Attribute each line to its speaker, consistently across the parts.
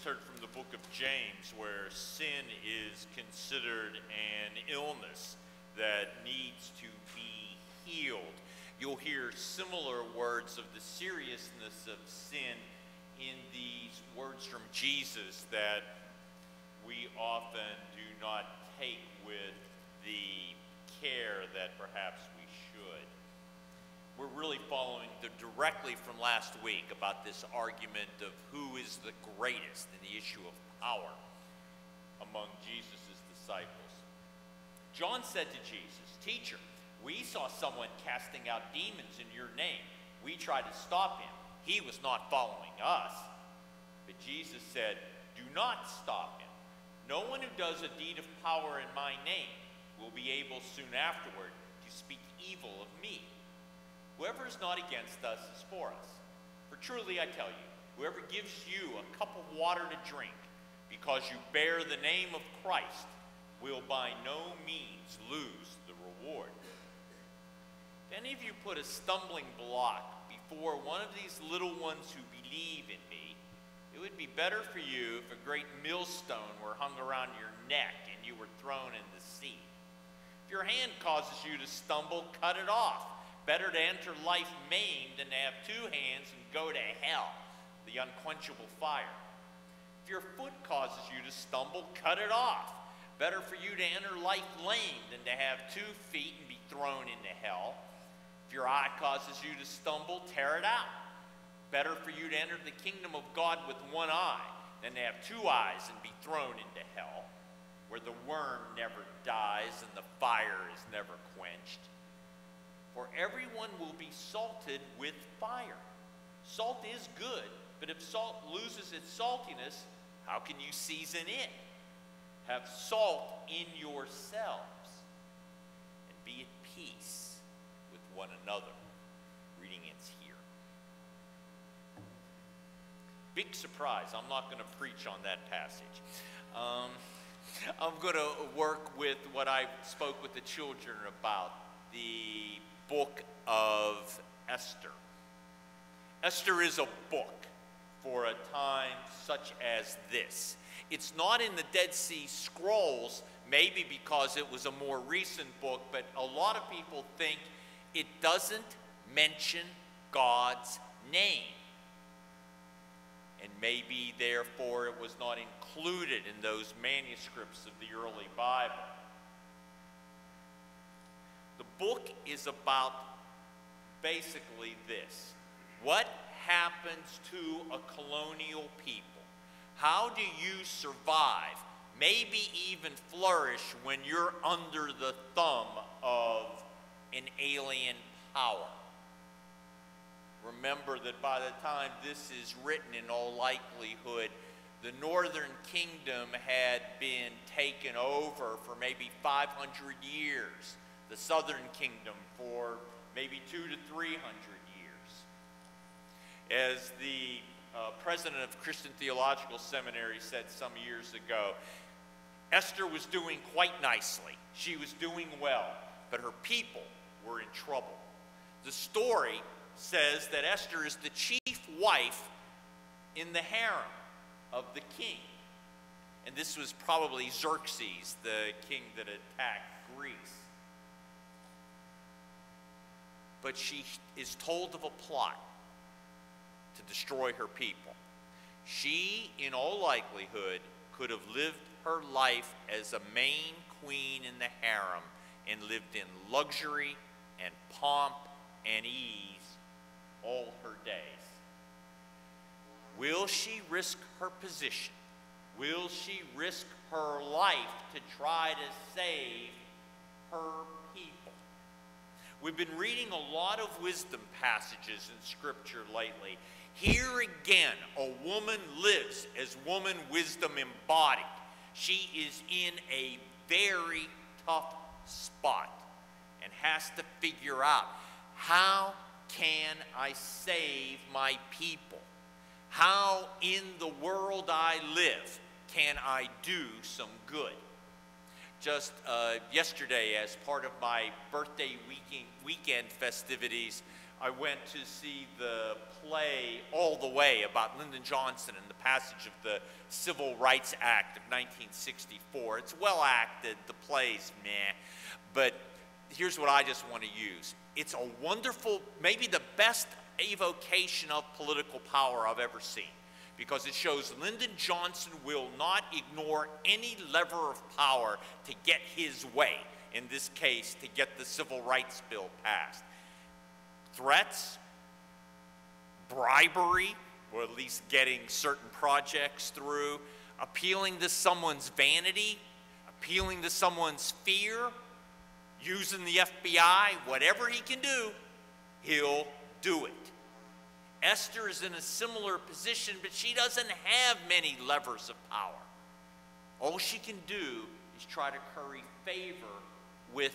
Speaker 1: just heard from the book of James, where sin is considered an illness that needs to be healed. You'll hear similar words of the seriousness of sin in these words from Jesus that we often do not take with the care that perhaps we should. We're really following directly from last week about this argument of who is the greatest in the issue of power among Jesus' disciples. John said to Jesus, "Teacher, we saw someone casting out demons in your name. We tried to stop him. He was not following us." But Jesus said, "Do not stop him. No one who does a deed of power in my name will be able soon afterward to speak evil of me. Whoever is not against us is for us. For truly I tell you, whoever gives you a cup of water to drink because you bear the name of Christ will by no means lose the reward. If any of you put a stumbling block before one of these little ones who believe in me, it would be better for you if a great millstone were hung around your neck and you were thrown in the sea. If your hand causes you to stumble, cut it off. Better to enter life maimed than to have two hands and go to hell, the unquenchable fire. If your foot causes you to stumble, cut it off. Better for you to enter life lame than to have 2 feet and be thrown into hell. If your eye causes you to stumble, tear it out. Better for you to enter the kingdom of God with one eye than to have 2 eyes and be thrown into hell, where the worm never dies and the fire is never quenched. For everyone will be salted with fire. Salt is good, but if salt loses its saltiness, how can you season it? Have salt in yourselves and be at peace with one another." Reading ends here. Big surprise, I'm not going to preach on that passage. I'm going to work with what I spoke with the children about, the book of Esther. Esther is a book for a time such as this. It's not in the Dead Sea Scrolls, maybe because it was a more recent book, but a lot of people think it doesn't mention God's name. And maybe, therefore, it was not included in those manuscripts of the early Bible. The book is about basically this: what happens to a colonial people? How do you survive, maybe even flourish, when you're under the thumb of an alien power? Remember that by the time this is written, in all likelihood, the northern kingdom had been taken over for maybe 500 years. The southern kingdom for maybe 200 to 300 years. As the president of Christian Theological Seminary said some years ago, Esther was doing quite nicely. She was doing well, but her people were in trouble. The story says that Esther is the chief wife in the harem of the king. And this was probably Xerxes, the king that attacked Greece. But she is told of a plot to destroy her people. She, in all likelihood, could have lived her life as a main queen in the harem and lived in luxury and pomp and ease all her days. Will she risk her position? Will she risk her life to try to save her people? We've been reading a lot of wisdom passages in Scripture lately. Here again, a woman lives as woman wisdom embodied. She is in a very tough spot and has to figure out, how can I save my people? How in the world I live can I do some good? just yesterday, as part of my birthday weekend festivities, I went to see the play All the Way about Lyndon Johnson and the passage of the Civil Rights Act of 1964. It's well acted, the play's meh, but here's what I just want to use. It's a wonderful, maybe the best evocation of political power I've ever seen, because it shows Lyndon Johnson will not ignore any lever of power to get his way, in this case, to get the Civil Rights Bill passed. Threats, bribery, or at least getting certain projects through, appealing to someone's vanity, appealing to someone's fear, using the FBI, whatever he can do, he'll do it. Esther is in a similar position, but she doesn't have many levers of power. All she can do is try to curry favor with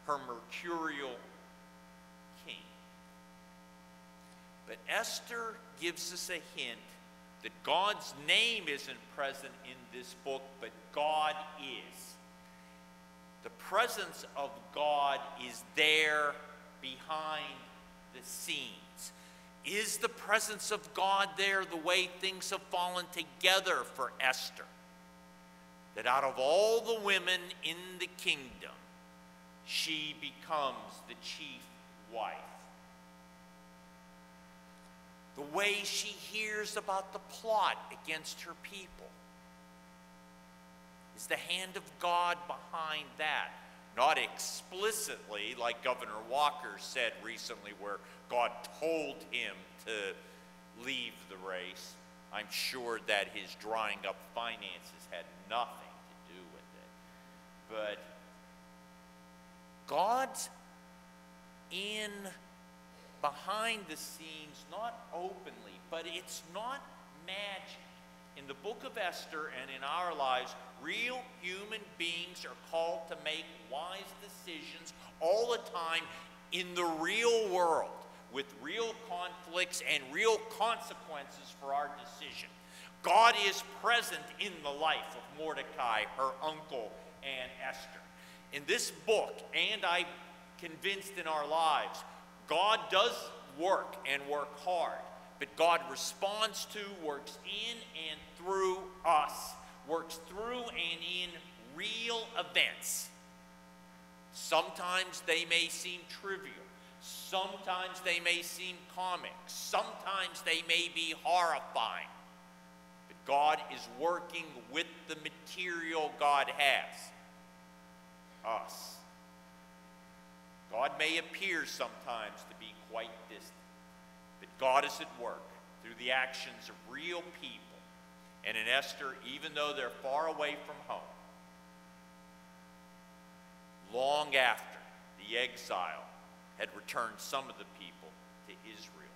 Speaker 1: her mercurial king. But Esther gives us a hint that God's name isn't present in this book, but God is. The presence of God is there behind the scenes. Is the presence of God there the way things have fallen together for Esther? That out of all the women in the kingdom, she becomes the chief wife. The way she hears about the plot against her people. Is the hand of God behind that? Not explicitly, like Governor Walker said recently, where God told him to leave the race. I'm sure that his drying up finances had nothing to do with it. But God's in behind the scenes, not openly, but it's not magic. In the book of Esther and in our lives, real human beings are called to make wise decisions all the time in the real world, with real conflicts and real consequences for our decision. God is present in the life of Mordecai, her uncle, and Esther. In this book, and I'm convinced in our lives, God does work and work hard. But God responds to, works in and through us, works through and in real events. Sometimes they may seem trivial. Sometimes they may seem comic. Sometimes they may be horrifying. But God is working with the material God has, us. God may appear sometimes to be quite distant. But God is at work through the actions of real people. And in Esther, even though they're far away from home, long after the exile had returned some of the people to Israel.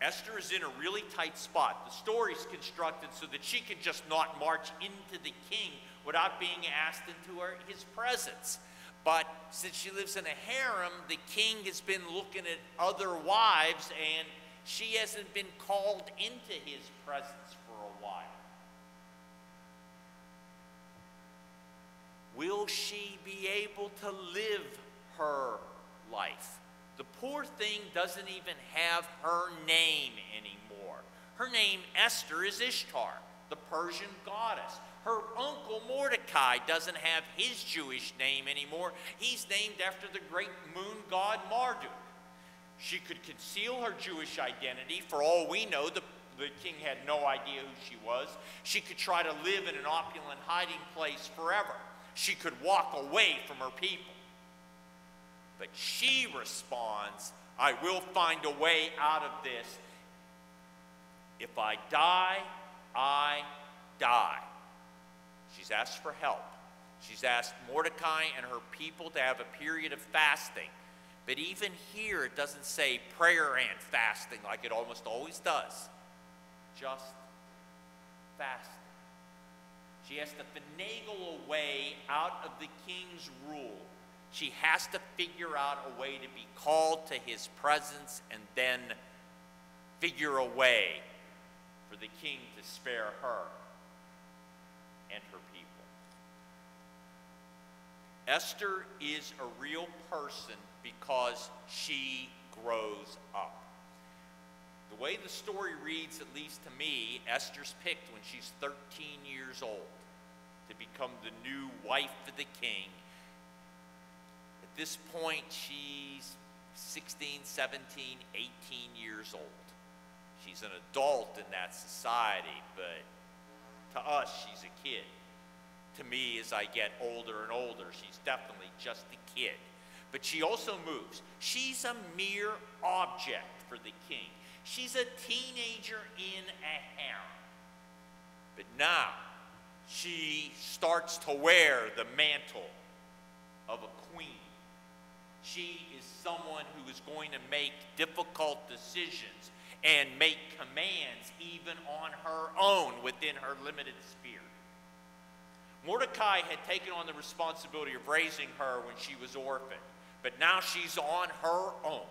Speaker 1: Esther is in a really tight spot. The story's constructed so that she can just not march into the king without being asked into his presence. But since she lives in a harem, the king has been looking at other wives, and she hasn't been called into his presence for a while. Will she be able to live her life? The poor thing doesn't even have her name anymore. Her name, Esther, is Ishtar, the Persian goddess. Her uncle Mordecai doesn't have his Jewish name anymore. He's named after the great moon god Marduk. She could conceal her Jewish identity. For all we know, the king had no idea who she was. She could try to live in an opulent hiding place forever. She could walk away from her people. But she responds, I will find a way out of this. If I die, I die. She's asked for help. She's asked Mordecai and her people to have a period of fasting. But even here, it doesn't say prayer and fasting like it almost always does. Just fasting. She has to finagle a way out of the king's rule. She has to figure out a way to be called to his presence and then figure a way for the king to spare her and her people. Esther is a real person because she grows up. The way the story reads, at least to me, Esther's picked when she's 13 years old to become the new wife of the king. At this point, she's 16, 17, 18 years old. She's an adult in that society, but to us, she's a kid. To me, as I get older and older, she's definitely just a kid. But she also moves. She's a mere object for the king. She's a teenager in a harem. But now, she starts to wear the mantle of a queen. She is someone who is going to make difficult decisions and make commands even on her own within her limited sphere. Mordecai had taken on the responsibility of raising her when she was orphaned, but now she's on her own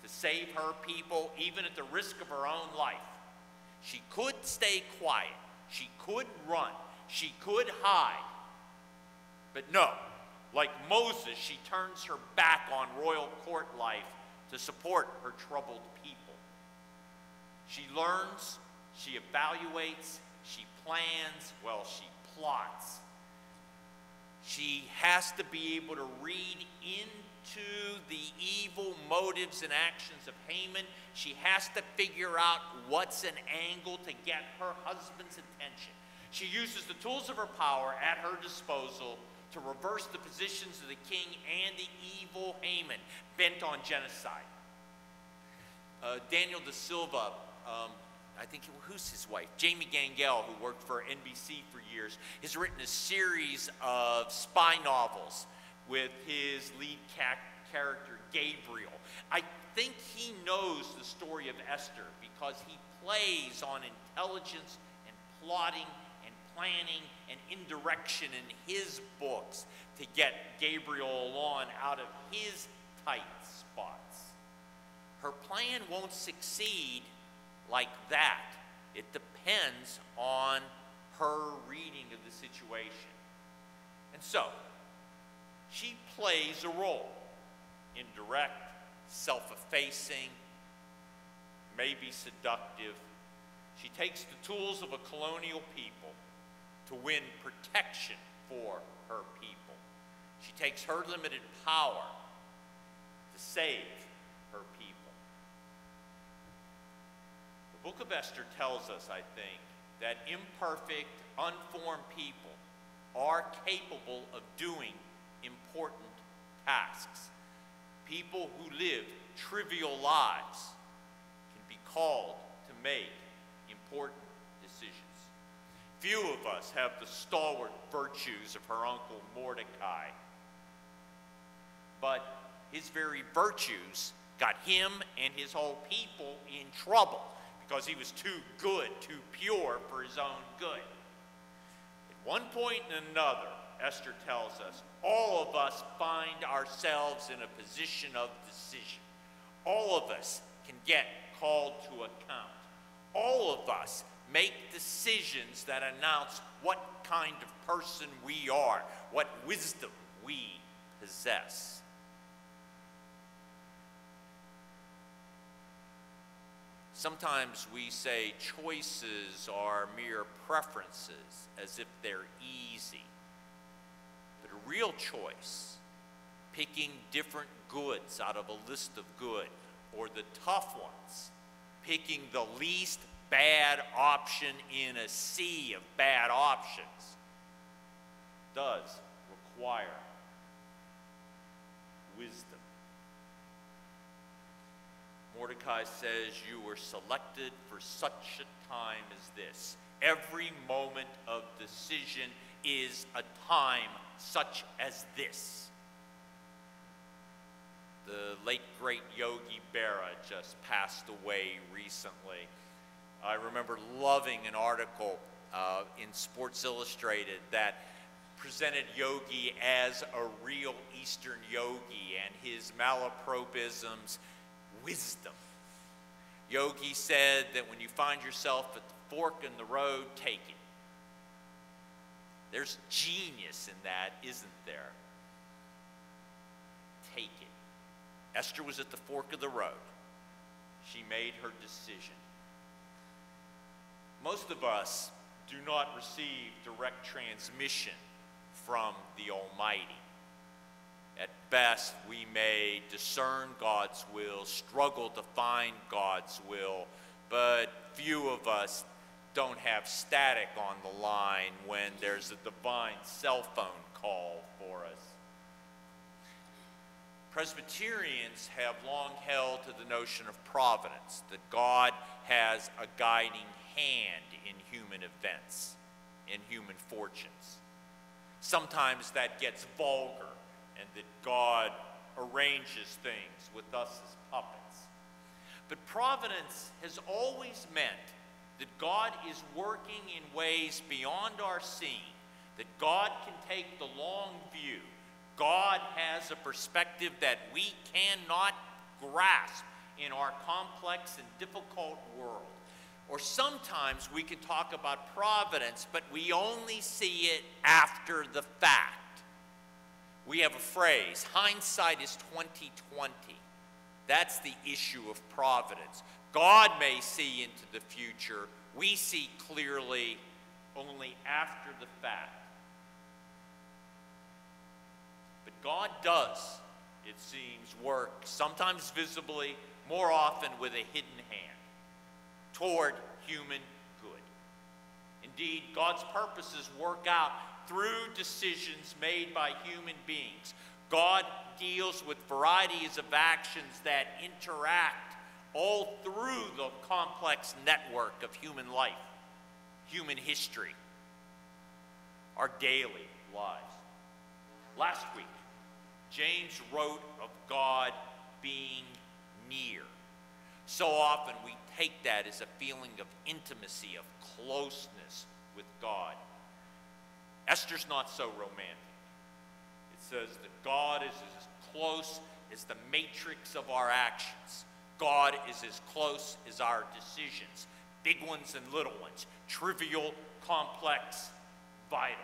Speaker 1: to save her people, even at the risk of her own life. She could stay quiet. She could run. She could hide. But no, like Moses, she turns her back on royal court life to support her troubled people. She learns, she evaluates, she plans, well, she plots. She has to be able to read into the evil motives and actions of Haman. She has to figure out what's an angle to get her husband's attention. She uses the tools of her power at her disposal to reverse the positions of the king and the evil Haman bent on genocide. Daniel De Silva, I think, who's his wife? Jamie Gangel, who worked for NBC for years, has written a series of spy novels with his lead character, Gabriel. I think he knows the story of Esther because he plays on intelligence and plotting and planning and indirection in his books to get Gabriel along out of his tight spots. Her plan won't succeed like that. It depends on her reading of the situation. And so, she plays a role, indirect, self-effacing, maybe seductive. She takes the tools of a colonial people to win protection for her people. She takes her limited power to save her people. The book of Esther tells us, I think, that imperfect, unformed people are capable of doing important tasks. People who live trivial lives can be called to make important decisions. Few of us have the stalwart virtues of her uncle Mordecai, but his very virtues got him and his whole people in trouble because he was too good, too pure for his own good. At one point and another, Esther tells us, all of us find ourselves in a position of decision. All of us can get called to account. All of us make decisions that announce what kind of person we are, what wisdom we possess. Sometimes we say choices are mere preferences, as if they're easy. But a real choice, picking different goods out of a list of good, or the tough ones, picking the least bad option in a sea of bad options, does require wisdom. Mordecai says, you were selected for such a time as this. Every moment of decision is a time such as this. The late, great Yogi Berra just passed away recently. I remember loving an article in Sports Illustrated that presented Yogi as a real Eastern yogi and his malapropisms wisdom. Yogi said that when you find yourself at the fork in the road, take it. There's genius in that, isn't there? Esther was at the fork of the road. She made her decision. Most of us do not receive direct transmission from the Almighty. At best, we may discern God's will, struggle to find God's will, but few of us don't have static on the line when there's a divine cell phone call for us. Presbyterians have long held to the notion of providence, that God has a guiding hand in human events, in human fortunes. Sometimes that gets vulgar, and that God arranges things with us as puppets. But providence has always meant that God is working in ways beyond our seeing, that God can take the long view. God has a perspective that we cannot grasp in our complex and difficult world. Or sometimes we can talk about providence, but we only see it after the fact. We have a phrase, hindsight is 20/20. That's the issue of providence. God may see into the future. We see clearly only after the fact. But God does, it seems, work, sometimes visibly, more often with a hidden hand, toward human good. Indeed, God's purposes work out through decisions made by human beings. God deals with varieties of actions that interact all through the complex network of human life, human history, our daily lives. Last week, James wrote of God being near. So often we take that as a feeling of intimacy, of closeness with God. Esther's not so romantic. It says that God is as close as the matrix of our actions. God is as close as our decisions, big ones and little ones, trivial, complex, vital.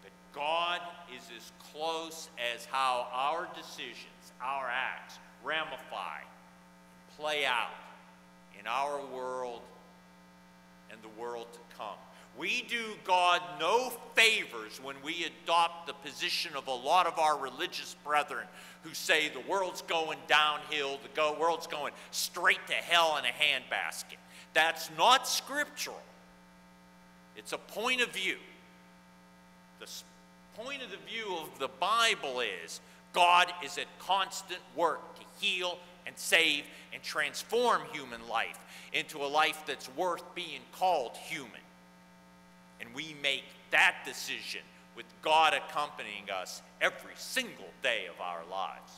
Speaker 1: But God is as close as how our decisions, our acts, ramify, play out in our world and the world to come. We do God no favors when we adopt the position of a lot of our religious brethren who say the world's going downhill, the world's going straight to hell in a handbasket. That's not scriptural. It's a point of view. The point of the view of the Bible is God is at constant work to heal and save and transform human life into a life that's worth being called human. And we make that decision with God accompanying us every single day of our lives.